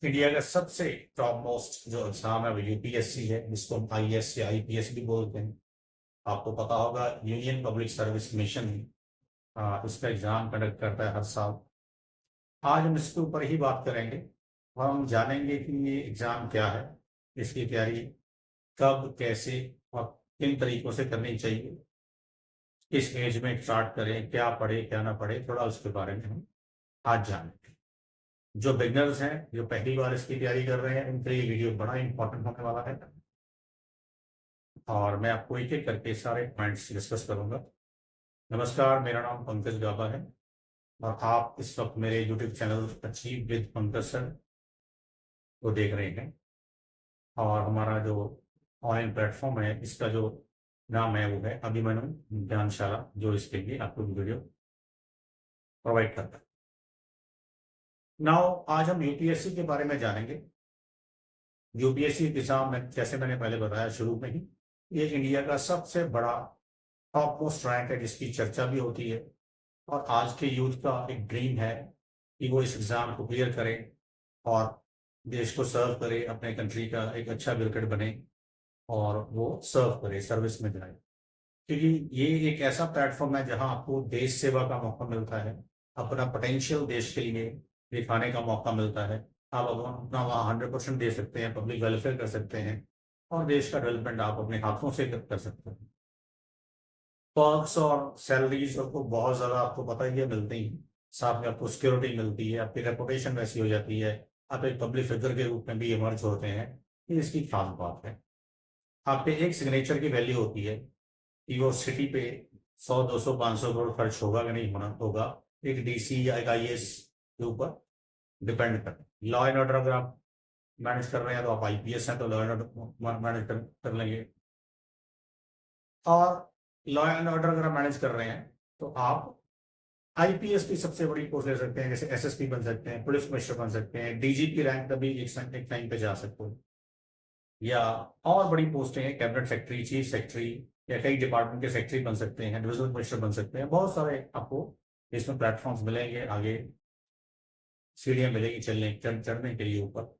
India का सबसे top most जो एग्जाम है वो यूपीएससी है, जिसको हम आईएएस या आईपीएस भी बोलते हैं। आपको पता होगा यूनियन पब्लिक सर्विस कमीशन इसका एग्जाम कंडक्ट करता है हर साल। आज हम इसके ऊपर ही बात करेंगे और हम जानेंगे कि ये एग्जाम क्या है, इसकी तैयारी कब, कैसे और किन तरीकों से करनी चाहिए, किस एज में स्टार्ट करें, क्या पढ़े क्या ना पढ़े, थोड़ा उसके बारे में हम आज जानेंगे। जो बिगनर्स हैं, जो पहली बार इसकी तैयारी कर रहे हैं, उनके लिए वीडियो बड़ा इंपॉर्टेंट होने वाला है और मैं आपको एक एक करके सारे पॉइंट्स डिस्कस करूंगा। नमस्कार, मेरा नाम पंकज गाबा है और आप इस वक्त मेरे YouTube channel achieve with Pankaj sir को देख रहे हैं। और हमारा जो ऑनलाइन प्लेटफॉर्म है, इसका जो नाम है वो है अभिमन्यु ज्ञानशाला, जो इसके लिए आपको वीडियो प्रोवाइड करता है। नाउ आज हम यूपीएससी के बारे में जानेंगे। यूपीएससी एग्जाम में, जैसे मैंने पहले बताया शुरू में ही, ये इंडिया का सबसे बड़ा टॉप मोस्ट रैंक है, जिसकी चर्चा भी होती है और आज के यूथ का एक ड्रीम है कि वो इस एग्जाम को क्लियर करे और देश को सर्व करे, अपने कंट्री का एक अच्छा क्रिकेट बने और वो सर्व करे, सर्विस में जाए। क्योंकि ये एक ऐसा प्लेटफॉर्म है जहां आपको देश सेवा का मौका मिलता है, अपना पोटेंशियल देश के लिए दिखाने का मौका मिलता है। आप अपना वहाँ 100% दे सकते हैं, पब्लिक वेलफेयर कर सकते हैं और देश का डेवलपमेंट आप अपने हाथों से कर सकते हैं। पर्क्स और सैलरीज आपको बहुत ज़्यादा, आपको पता ही है, मिलती हैं। साथ में आपको सिक्योरिटी मिलती है, आपकी रेपुटेशन वैसी हो जाती है, आप एक पब्लिक फिगर के रूप में भी इमर्ज होते हैं। ये इसकी खास बात है। आपके एक सिग्नेचर की वैल्यू होती है कि वो सिटी पे 100, 200, 500 करोड़ खर्च होगा कि नहीं होना होगा, एक डीसी या एक आईएएस के ऊपर डिपेंड करता है। लॉ एंड ऑर्डर अगर आप मैनेज कर रहे हैं तो आप आईपीएस हैं तो लॉ एंड ऑर्डर मैनेज कर लेंगे, और लॉ एंड ऑर्डर अगर आप मैनेज कर रहे हैं तो आप आईपीएस की सबसे बड़ी पोस्ट ले सकते हैं, जैसे एसएसपी बन सकते हैं, पुलिस कमिश्नर बन सकते हैं, डीजीपी रैंक कभी एक टाइम पे जा सकते हो, या और बड़ी पोस्टें हैं, कैबिनेट सेक्रेटरी, चीफ सेक्रेटरी, या कई डिपार्टमेंट के सेक्रेटरी बन सकते हैं, डिविजनल कमिश्नर बन सकते हैं। बहुत सारे आपको इसमें प्लेटफॉर्म्स मिलेंगे, आगे सीढ़ियां मिलेगी चढ़ने के लिए ऊपर।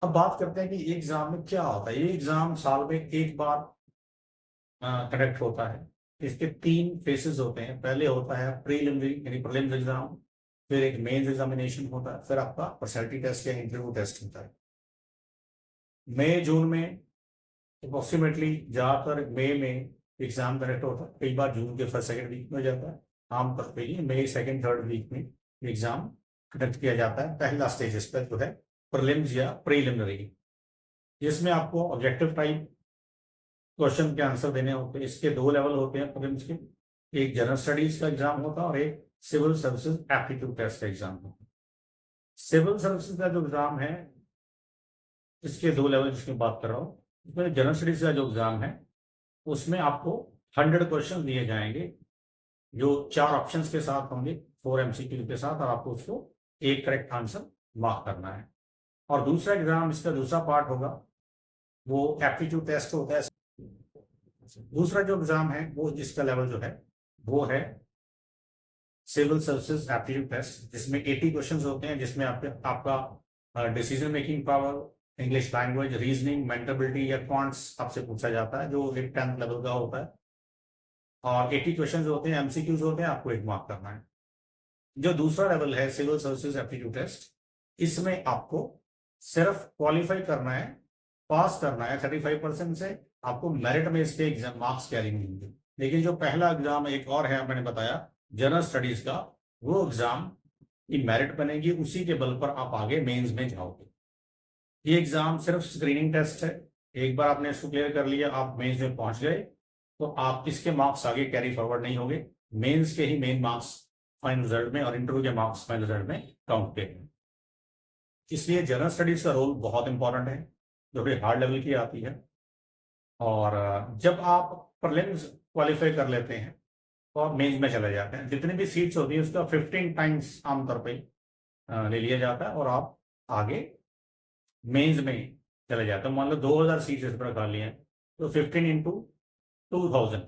अब बात करते हैं कि एग्जाम में क्या होता है। ये एग्जाम साल में एक बार कंडक्ट होता है। इसके 3 फेसेस होते हैं। पहले होता है प्रीलिमिनरी यानी प्रीलिम्स एग्जाम, फिर एक मेंस एग्जामिनेशन होता है, फिर आपका पर्सनैलिटी टेस्ट या इंटरव्यू टेस्ट होता है। मई जून में अप्रोक्सीमेटली ज़्यादातर मई में एग्जाम कंडक्ट होता है, कई बार जून के फर्स्ट सेकंड वीक में हो जाता है। आमतौर पर ये मई सेकंड थर्ड वीक में एग्जाम कंडक्ट किया जाता है। पहला स्टेज इसका जो है प्रीलिम्स या प्रीलिमिनरी, जिसमें आपको ऑब्जेक्टिव टाइप क्वेश्चन के आंसर देने होते हैं। इसके 2 लेवल होते हैं प्रीलिम्स के, एक जनरल स्टडीज का एग्जाम होता है और एक सिविल सर्विसेज एप्टीट्यूड टेस्ट का एग्जाम होता है। सिविल सर्विसेज का जो एग्जाम है, इसके 2 लेवल जिसकी बात कर रहा हूँ, इसमें जनरल स्टडीज का जो एग्जाम है उसमें आपको 100 क्वेश्चन दिए जाएंगे, जो 4 ऑप्शंस के साथ होंगे, 4 एमसीक्यू के साथ, और आपको उसको एक करेक्ट आंसर मार्क करना है। और दूसरा एग्जाम, इसका दूसरा पार्ट होगा, वो एप्टीट्यूड टेस्ट होता है। दूसरा जो एग्जाम है वो, जिसका लेवल जो है वो है सिविल सर्विसेज एप्टीट्यूड टेस्ट, जिसमें 80 क्वेश्चंस होते हैं, जिसमें आपका decision making power, English language, reasoning, mental ability या क्वांट्स आपसे पूछा जाता है, जो एक 10th लेवल का होता है। और 80 क्वेश्चंस होते हैं, एमसीक्यूज होते हैं, आपको एक मार्क करना है। जो दूसरा लेवल है सिविल सर्विसेज एप्टीट्यूड टेस्ट, इसमें आपको सिर्फ क्वालिफाई करना है, पास करना है 35% से, आपको मेरिट में इसके एग्जाम मार्क्स कैरी नहीं होंगे। लेकिन जो पहला एग्जाम एक और है, मैंने बताया जनरल स्टडीज का, वो एग्जाम की मेरिट बनेगी, उसी के बल पर आप आगे मेंस में जाओगे। ये एग्जाम सिर्फ स्क्रीनिंग टेस्ट है। एक बार आपने इसको क्लियर कर लिया, आप मेंस में पहुंच गए, तो आप इसके मार्क्स आगे कैरी फॉरवर्ड नहीं होंगे। मेंस के ही मेन मार्क्स फाइनल रिजल्ट में और इंटरव्यू के मार्क्स फाइनल रिजल्ट में काउंट के हैं। इसलिए जनरल स्टडीज का रोल बहुत इंपॉर्टेंट है, जो कि हार्ड लेवल की आती है। और जब आप प्रीलिम्स क्वालिफाई कर लेते हैं तो आप मेंस में चले जाते हैं। जितनी भी सीट्स होती है उसका 15 टाइम्स आमतौर पे ले लिया जाता है और आप आगे मेंस में चले जाते हैं। मान लो 2000 सीट्स इस पर खाली हैं, तो 15 इंटू 2000,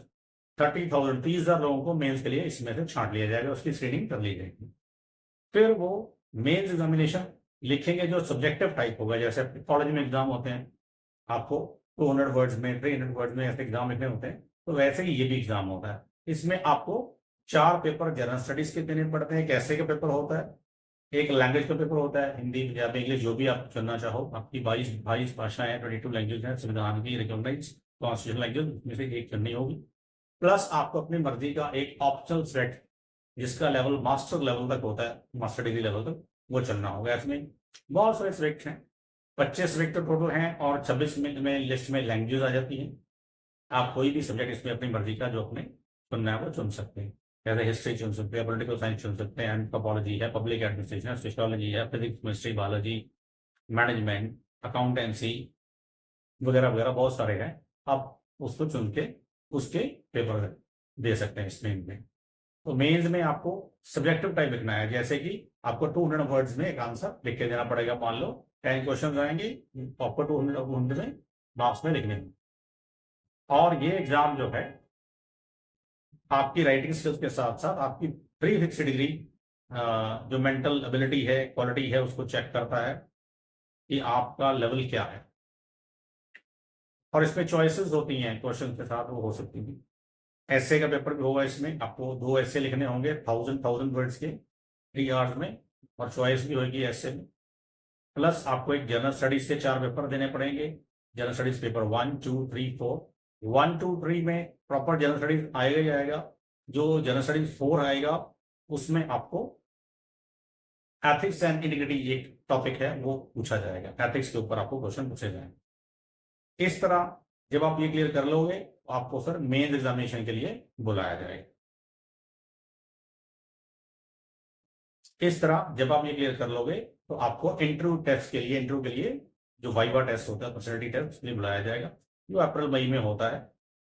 30,000, 30,000 लोगों को मेंस के लिए इसमें से छांट लिया जाएगा, उसकी स्क्रीनिंग कर ली जाएगी। फिर वो मेंस एग्जामिनेशन लिखेंगे जो सब्जेक्टिव टाइप होगा, जैसे कॉलेज में एग्जाम होते हैं, आपको 200 वर्ड्स में 300 वर्ड्स में ऐसे एग्जाम लिखने होते हैं, तो वैसे ही ये भी एग्जाम होता है। इसमें आपको 4 पेपर जनरल स्टडीज के देने पड़ते हैं, कैसे का पेपर होता है, एक लैंग्वेज का पेपर होता है, हिंदी पंजाबी इंग्लिश जो भी आप चुनना चाहो, आपकी 22 भाषाएं हैं, 22 लैंग्वेज हैं, संविधान की रिकॉग्नाइज कॉन्स्टिट्यूशन लैंग्वेज, उसमें से एक चुननी होगी। प्लस आपको अपनी मर्जी का एक ऑप्शनल सेट जिसका लेवल मास्टर लेवल तक होता है, मास्टर डिग्री लेवल तक, वो चलना होगा। इसमें बहुत सारे सब्जेक्ट हैं, 25 सब्जेक्ट टोटल हैं और 26 में लिस्ट में लैंग्वेज आ जाती है। आप कोई भी सब्जेक्ट इसमें अपनी मर्जी का जो अपने चुनना है वो चुन सकते हैं, जैसे हिस्ट्री चुन सकते हैं, पॉलिटिकल साइंस चुन सकते हैं, एंथ्रोपोलॉजी है, पब्लिक एडमिनिस्ट्रेशन है, सोशियोलॉजी है, physics chemistry biology management accountancy वगैरह वगैरह बहुत सारे हैं। आप उसको चुन के उसके पेपर दे सकते हैं इसमें इनमें। तो मेंस में आपको सब्जेक्टिव टाइप लिखना है, जैसे कि आपको 200 वर्ड्स में एक आंसर लिख के देना पड़ेगा। मान लो 10 क्वेश्चन आएंगे, आपको 200 में मार्क्स में लिखने हैं। और ये एग्जाम जो है आपकी राइटिंग स्किल्स के साथ साथ आपकी प्री फिक्स डिग्री जो मेंटल एबिलिटी है, क्वालिटी है, उसको चेक करता है कि आपका लेवल क्या है। और इसमें चॉइसेस होती हैं क्वेश्चन के साथ, वो हो सकती है। ऐसे का पेपर भी होगा, इसमें आपको 2 ऐसे लिखने होंगे 1000 वर्ड्स के 3 आवर्स में, और चॉइस भी होगी ऐसे में। प्लस आपको एक जनरल स्टडीज के 4 पेपर देने पड़ेंगे, जनरल स्टडीज पेपर 1 2 3 4। 1 2 3 में प्रॉपर जनरल स्टडीज आएगा ही आएगा। जो जनरल स्टडीज 4 आएगा उसमें आपको एथिक्स एंड इंटीग्रिटी एक टॉपिक है वो पूछा जाएगा, एथिक्स के ऊपर आपको क्वेश्चन पूछे जाएंगे। इस तरह जब आप ये क्लियर कर लोगे तो आपको फिर मेंस एग्जामिनेशन के लिए बुलाया जाएगा। इस तरह जब आप ये क्लियर कर लोगे तो आपको इंटरव्यू के लिए जो वाइवा टेस्ट होता है, पर्सनैलिटी टेस्ट, के लिए बुलाया जाएगा, जो अप्रैल मई में होता है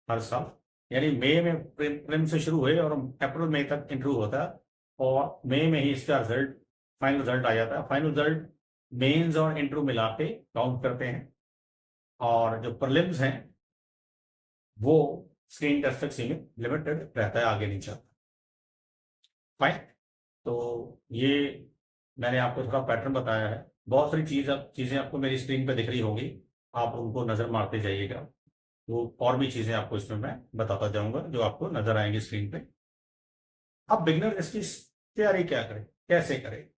हर साल। यानी मई में प्रीलिम से शुरू हुए और अप्रैल मई तक इंटरव्यू होता है, और मई में ही इसका रिजल्ट फाइनल रिजल्ट आ जाता है। फाइनल रिजल्ट मेंस और इंटरव्यू मिला के काउंट करते हैं, और जो प्रीलिम्स हैं वो स्क्रीन टेस्ट तक सीमित लिमिटेड रहता है, आगे नहीं चलता। फाइन। तो ये मैंने आपको थोड़ा पैटर्न बताया है। बहुत सारी चीजें आपको मेरी स्क्रीन पे दिख रही होगी, आप उनको नजर मारते जाइएगा। तो और भी चीजें आपको इसमें मैं बताता जाऊंगा जो आपको नजर आएंगी स्क्रीन पे। अब बिगनर इसकी तैयारी क्या करें, कैसे करें?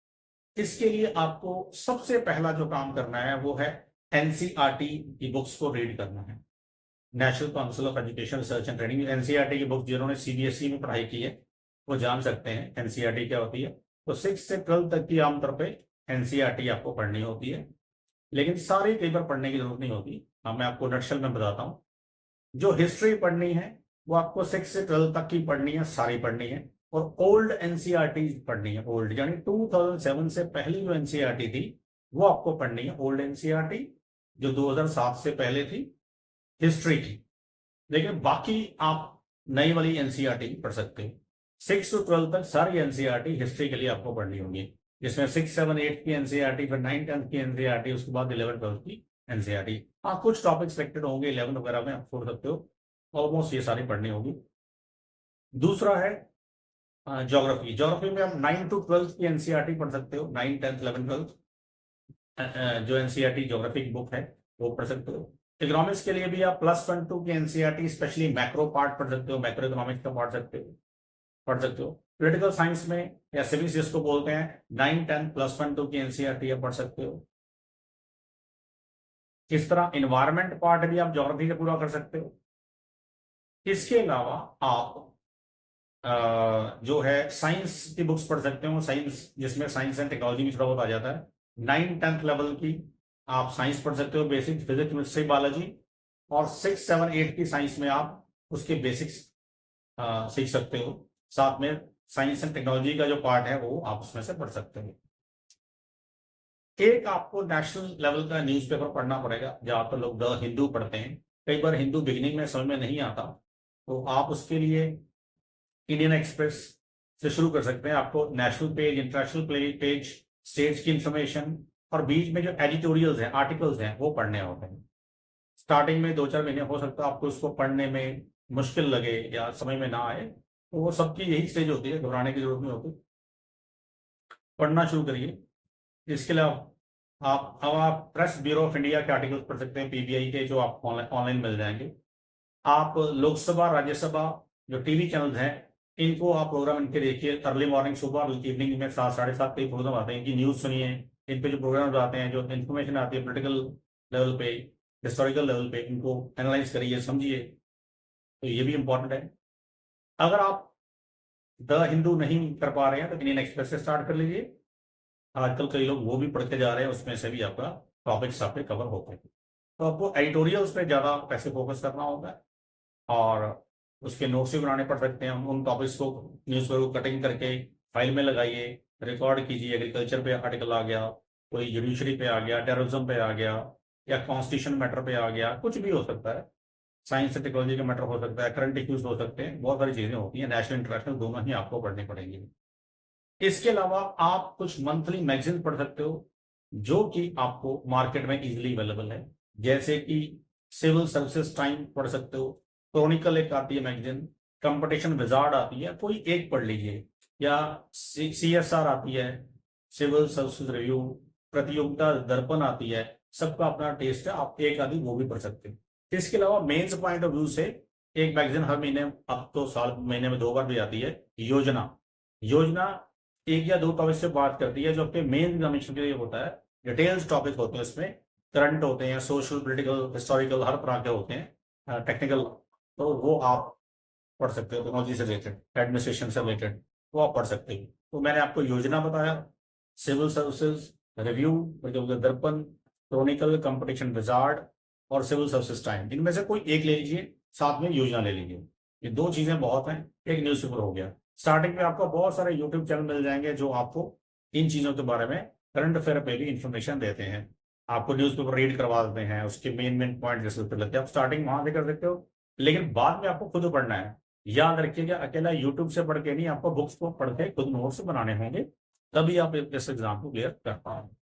इसके लिए आपको सबसे पहला जो काम करना है वो है एनसीईआरटी की बुक्स को रीड करना है। National council of education research and training, NCERT की बुक जिन्होंने सीबीएसई में पढ़ाई की है वो जान सकते हैं एनसीईआरटी क्या होती है। तो 6 से 12 तक की आमतौर पे एनसीईआरटी आपको पढ़नी होती है, लेकिन सारी कई बार पढ़ने की जरूरत नहीं होती। मैं आपको नक्शल में बताता हूँ। जो हिस्ट्री पढ़नी है वो आपको 6 से 12 तक की पढ़नी है, सारी पढ़नी है। और ओल्ड एनसीईआरटी पढ़नी है, ओल्ड यानी 2007 से पहले जो एनसीईआरटी थी वो आपको पढ़नी है, ओल्ड एनसीईआरटी जो 2007 से पहले थी हिस्ट्री की। लेकिन बाकी आप नई वाली एनसीईआरटी पढ़ सकते हो। 6 to 12 तक सारी एनसीईआरटी हिस्ट्री के लिए आपको पढ़नी होगी, जिसमें 6 7 8 की एनसीईआरटी, फिर 9 10 की एनसीईआरटी, उसके बाद 11 12 की एनसीईआरटी। हाँ, कुछ टॉपिक सिलेक्टेड होंगे 11 वगैरह में आप छोड़ सकते हो, ऑलमोस्ट ये सारी पढ़नी होगी। दूसरा है ज्योग्राफी। ज्योग्राफी में आप 9 to 12 की एनसीईआरटी पढ़ सकते हो, 9 10 11 12 जो एनसीईआरटी ज्योग्राफी की बुक है वो पढ़ सकते हो। इकोनॉमिक्स के लिए भी आप +1 2 की एनसीईआरटी स्पेशली मैक्रो पार्ट पढ़ सकते हो, मैक्रो इकोनॉमिक्स का पढ़ सकते हो। पॉलिटिकल साइंस में या सिविक्स जिसको बोलते हैं 9 10 +1 2 की एनसीईआरटी आप पढ़ सकते हो। इस तरह इन्वायरमेंट पार्ट भी आप ज्योग्राफी से पूरा कर सकते हो। इसके अलावा आप जो है साइंस की बुक्स पढ़ सकते हो, साइंस जिसमें साइंस एंड टेक्नोलॉजी भी थोड़ा बहुत आ जाता है। 9 10 लेवल की आप साइंस पढ़ सकते हो, बेसिक फिजिक्स केमिस्ट्री बायोलॉजी। और 6 7 8 की साइंस में आप उसके बेसिक्स सीख सकते हो। साथ में साइंस एंड टेक्नोलॉजी का जो पार्ट है वो आप उसमें से पढ़ सकते हो। एक आपको नेशनल लेवल का न्यूज़पेपर पढ़ना पड़ेगा, जहां पर लोग द हिंदू पढ़ते हैं। कई बार हिंदू बिगिनिंग में समझ में नहीं आता, तो आप उसके लिए इंडियन एक्सप्रेस से शुरू कर सकते हैं। आपको national page, international page, states की इंफॉर्मेशन और बीच में जो एडिटोरियल्स हैं, आर्टिकल्स हैं, वो पढ़ने होते हैं। स्टार्टिंग में 2 4 महीने हो सकता है आपको इसको पढ़ने में मुश्किल लगे या समझ में ना आए, तो वो सबकी यही स्टेज होती है, घबराने की जरूरत नहीं होती, पढ़ना शुरू करिए। इसके अलावा आप प्रेस ब्यूरो ऑफ इंडिया के आर्टिकल्स पढ़ सकते हैं, पीबीआई के, जो आप ऑनलाइन मिल जाएंगे। आप लोकसभा राज्यसभा जो टीवी चैनल्स हैं, इनको आप प्रोग्राम इनके देखिए, अर्ली मॉर्निंग, सुबह इवनिंग में 7 साढ़े 7 पे प्रोग्राम आते हैं, इनकी न्यूज़ सुनिए। इन पे जो प्रोग्राम्स आते हैं, जो इन्फॉर्मेशन आती है पोलिटिकल लेवल पे, हिस्टोरिकल लेवल पे, इनको एनालाइज करिए, समझिए। तो ये भी इम्पोर्टेंट है। अगर आप द हिंदू नहीं कर पा रहे हैं तो इंडियन एक्सप्रेस से स्टार्ट कर लीजिए। आजकल कई लोग वो भी पढ़ते जा रहे हैं, उसमें से भी आपका टॉपिक्स आपके कवर होते हैं। तो आपको एडिटोरियल्स पे ज़्यादा पैसे फोकस करना होगा, और उसके नोट्स भी बनाने पड़ सकते हैं। उन टॉपिक्स को न्यूज़पेपर को कटिंग करके फाइल में लगाइए, रिकॉर्ड कीजिए। एग्रीकल्चर पे आर्टिकल आ गया, कोई जुडिशरी पे आ गया, टेररिज्म पे आ गया, या कॉन्स्टिट्यूशन मैटर पे आ गया, कुछ भी हो सकता है। साइंस एंड टेक्नोलॉजी का मैटर हो सकता है, करंट इश्यूज हो सकते हैं, बहुत सारी चीज़ें होती हैं, नेशनल इंटरनेशनल दोनों ही आपको पढ़नी पड़ेंगी। इसके अलावा आप कुछ मंथली मैगजीन पढ़ सकते हो, जो कि आपको मार्केट में इजीली अवेलेबल है, जैसे कि सिविल सर्विसेज टाइम पढ़ सकते हो, क्रॉनिकल एक आती है मैगजीन, कंपटीशन विजार्ड आती है, कोई एक पढ़ लीजिए, या CSR आती है, सिविल सर्विसेज रिव्यू, प्रतियोगिता दर्पण आती है। सबका अपना टेस्ट है, आप एक आदि वो भी पढ़ सकते हैं। इसके अलावा मेंस पॉइंट ऑफ व्यू से एक मैगजीन हर महीने, अब तो साल महीने में 2 बार भी आती है, योजना। योजना 1 या 2 टॉपिक से बात करती है, जो आपके मेन एग्जामिनेशन के लिए होता है। डिटेल्स टॉपिक होते हैं उसमें, करंट होते हैं, सोशल, पॉलिटिकल, हिस्टोरिकल, हर तरह के होते हैं, टेक्निकल। तो वो आप पढ़ सकते हो, टेक्नोलॉजी से रिलेटेड, एडमिनिस्ट्रेशन से रिलेटेड, वो आप पढ़ सकते हो। तो मैंने आपको योजना बताया, सिविल सर्विसेज रिव्यू, प्रतियोगिता दर्पण, क्रॉनिकल, कंपटीशन विजार्ड, और सिविल सर्विसेज टाइम। इनमें से कोई एक ले लीजिए, साथ में योजना ले लीजिए। ये 2 चीजें बहुत हैं। एक न्यूज़पेपर हो गया। स्टार्टिंग में आपको बहुत सारे यूट्यूब चैनल मिल जाएंगे जो आपको इन चीज़ों के बारे में, करंट अफेयर पे भी इंफॉर्मेशन देते हैं, आपको न्यूज़पेपर रीड करवा देते हैं, उसके मेन पॉइंट जैसे लगते हैं, आप स्टार्टिंग वहां से कर सकते हो। लेकिन बाद में आपको खुद पढ़ना है। याद रखिएगा, अकेला यूट्यूब से पढ़ के नहीं, आपको बुक्स को पढ़ के खुद नोट्स बनाने होंगे, तभी आप इस एग्जाम को क्लियर कर पाओगे।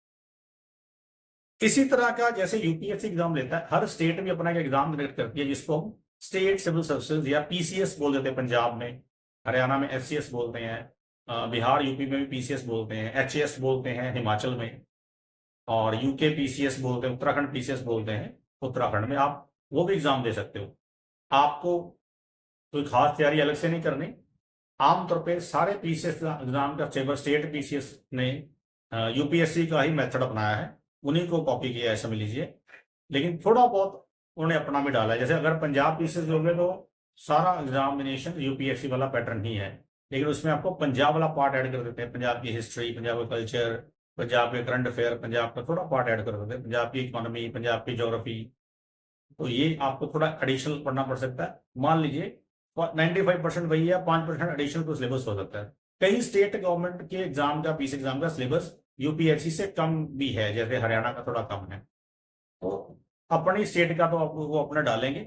इसी तरह का जैसे यूपीएससी एग्जाम लेता है, हर स्टेट भी अपना एक एग्जाम कंडक्ट करती है, जिसको हम स्टेट सिविल सर्विसेज या पीसीएस बोल देते हैं। पंजाब में, हरियाणा में एचसीएस बोलते हैं, बिहार यूपी में भी पीसीएस बोलते हैं, एचएएस बोलते हैं हिमाचल में, और यूके पीसीएस बोलते हैं, उत्तराखंड पीसीएस बोलते हैं उत्तराखंड में। आप वो भी एग्जाम दे सकते हो। आपको कोई खास तैयारी अलग से नहीं करनी। आमतौर पे सारे पीसीएस एग्जाम का सिलेबस स्टेट पीसीएस ने यूपीएससी का ही मेथड अपनाया है, उन्हीं को कॉपी किया है, समझ लीजिए। लेकिन थोड़ा बहुत उन्होंने अपना भी डाला है। जैसे अगर पंजाब पीसीएस लोगे तो सारा एग्जामिनेशन यूपीएससी वाला पैटर्न ही है, लेकिन उसमें आपको पंजाब वाला पार्ट ऐड कर देते हैं। पंजाब की हिस्ट्री, पंजाब का कल्चर, पंजाब के करंट अफेयर, पंजाब का थोड़ा पार्ट ऐड कर देते हैं, पंजाब की इकोनॉमी, पंजाब की ज्योग्राफी। तो ये आपको थोड़ा एडिशनल पढ़ना पड़ सकता है। मान लीजिए 95% वही है, 5% एडिशनल तो सिलेबस हो सकता है। कई स्टेट गवर्नमेंट के एग्जाम का, पीसी एग्जाम का सिलेबस यूपीएससी से कम भी है, जैसे हरियाणा का थोड़ा कम है। तो अपनी स्टेट का तो आपको वो अपना डालेंगे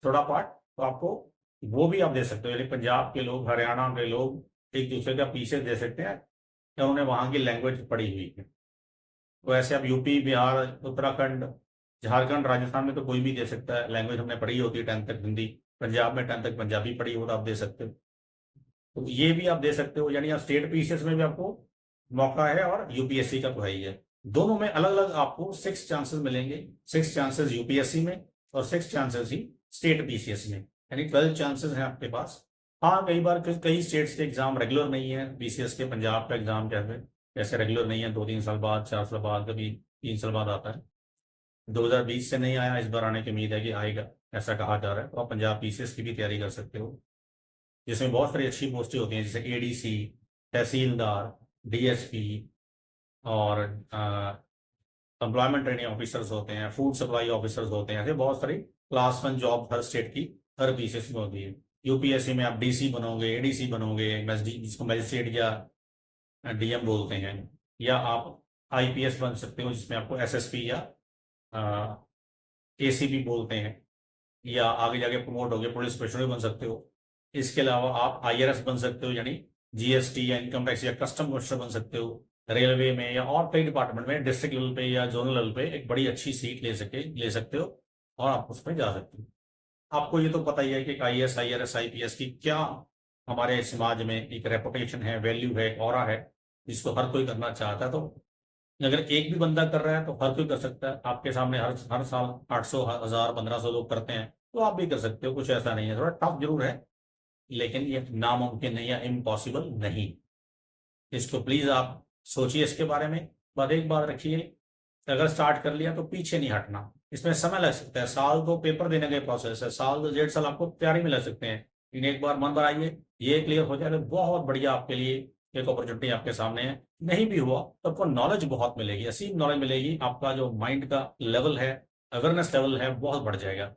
थोड़ा पार्ट, तो आपको वो भी आप दे सकते हो। यानी पंजाब के लोग, हरियाणा के लोग एक दूसरे का पीछे दे सकते हैं, या उन्हें वहां की लैंग्वेज पढ़ी हुई है। तो ऐसे आप यूपी, बिहार, उत्तराखंड, झारखंड, राजस्थान में तो कोई भी दे सकता है। लैंग्वेज हमने पढ़ी होती है 10th तक हिंदी, पंजाब में 10th तक पंजाबी पढ़ी हो तो आप दे सकते हो। तो ये भी आप दे सकते हो। यानी आप स्टेट पीसीएस में भी आपको मौका है, और यूपीएससी का तो है ही है। दोनों में अलग अलग आपको 6 चांसेस मिलेंगे। 6 चांसेस यूपीएससी में और 6 चांसेस ही स्टेट पीसीएस में, यानी 12 चांसेस हैं आपके पास। हाँ, कई बार कई स्टेट्स के एग्जाम रेगुलर नहीं है पीसीएस के। पंजाब का एग्जाम जैसे रेगुलर नहीं है, 2-3 साल बाद, 4 साल बाद, कभी 3 साल बाद आता है। 2020 से नहीं आया, इस बार आने की उम्मीद है कि आएगा, ऐसा कहा जा रहा है। तो आप पंजाब पीसीएस की भी तैयारी कर सकते हो, जिसमें बहुत सारी अच्छी पोस्टें होती हैं, जैसे एडीसी, तहसीलदार, डीएसपी, और एम्प्लॉयमेंट ट्रेनिंग ऑफिसर्स होते हैं, फूड सप्लाई ऑफिसर्स होते हैं। ऐसे बहुत सारी क्लास 1 जॉब हर स्टेट की, हर पीसीएस में होती है। यूपीएससी में आप डीसी बनोगे, एडीसी बनोगे, जिसको मजिस्ट्रेट या डीएम बोलते हैं, या आप आईपीएस बन सकते हो, जिसमें आपको एसएसपी या एसीपी बोलते हैं, या आगे जाके प्रमोट हो गए पुलिस स्पेशलिस्ट बन सकते हो। इसके अलावा आप आईआरएस बन सकते हो, यानी जीएसटी या इनकम टैक्स या कस्टम ऑफिसर बन सकते हो। रेलवे में या और कई डिपार्टमेंट में डिस्ट्रिक्ट लेवल पे या जोनल लेवल पे एक बड़ी अच्छी सीट ले सकते हो, और आप उसमें जा सकते हो। आपको ये तो पता ही है कि आईएएस, आईआरएस, आईपीएस की क्या हमारे समाज में एक रेपुटेशन है, वैल्यू है, ऑरा है, जिसको हर कोई करना चाहता है। तो अगर एक भी बंदा कर रहा है तो हर कोई कर सकता है। आपके सामने हर साल 800, 1000, 1500 लोग करते हैं, तो आप भी कर सकते हो। कुछ ऐसा नहीं है, थोड़ा टफ जरूर है, लेकिन ये नामुमकिन नहीं है, इम्पॉसिबल नहीं। इसको प्लीज आप सोचिए इसके बारे में। पर एक बात रखिए, अगर स्टार्ट कर लिया तो पीछे नहीं हटना। इसमें समय लग सकता है, साल तो पेपर देने का प्रोसेस है, साल तो 1.5 साल आपको तैयारी में लग सकते हैं। लेकिन एक बार मन बनाइए, ये क्लियर हो जाए तो बहुत बढ़िया आपके लिए एक अपॉर्चुनिटी आपके सामने है। नहीं भी हुआ तो आपको नॉलेज बहुत मिलेगी, असीम नॉलेज मिलेगी। आपका जो माइंड का लेवल है, अवेयरनेस लेवल है, बहुत बढ़ जाएगा।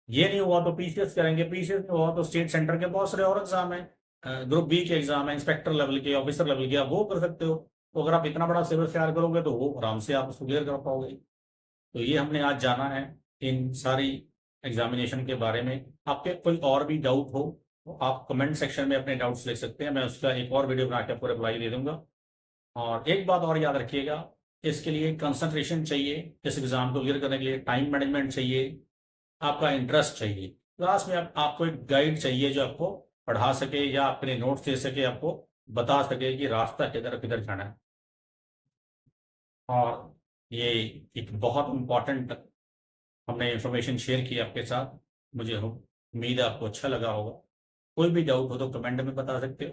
ये नहीं हुआ तो पीसीएस करेंगे, पीसीएस नहीं हुआ तो स्टेट सेंटर के बहुत सारे और एग्जाम है, ग्रुप बी के एग्जाम है, इंस्पेक्टर लेवल के, ऑफिसर लेवल के, आप वो कर सकते हो। तो अगर आप इतना बड़ा सिलेबस तैयार करोगे तो वो आराम से आप उसको क्लियर कर पाओगे। तो ये हमने आज जाना है इन सारी एग्जामिनेशन के बारे में। आपके कोई और भी डाउट हो तो आप कमेंट सेक्शन में अपने डाउट्स लिख सकते हैं, मैं उसका एक और वीडियो बना के आपको रिप्लाई दे दूंगा। और एक बात और याद रखिएगा, इसके लिए कंसंट्रेशन चाहिए, इस एग्जाम को क्लियर करने के लिए टाइम मैनेजमेंट चाहिए, आपका इंटरेस्ट चाहिए। क्लास में आपको एक गाइड चाहिए जो आपको पढ़ा सके या अपने नोट्स दे सके, आपको बता सके कि रास्ता किधर किधर जाना है। और ये एक बहुत इम्पॉर्टेंट हमने इंफॉर्मेशन शेयर की आपके साथ। मुझे उम्मीद है आपको अच्छा लगा होगा। कोई भी डाउट हो तो कमेंट में बता सकते हो।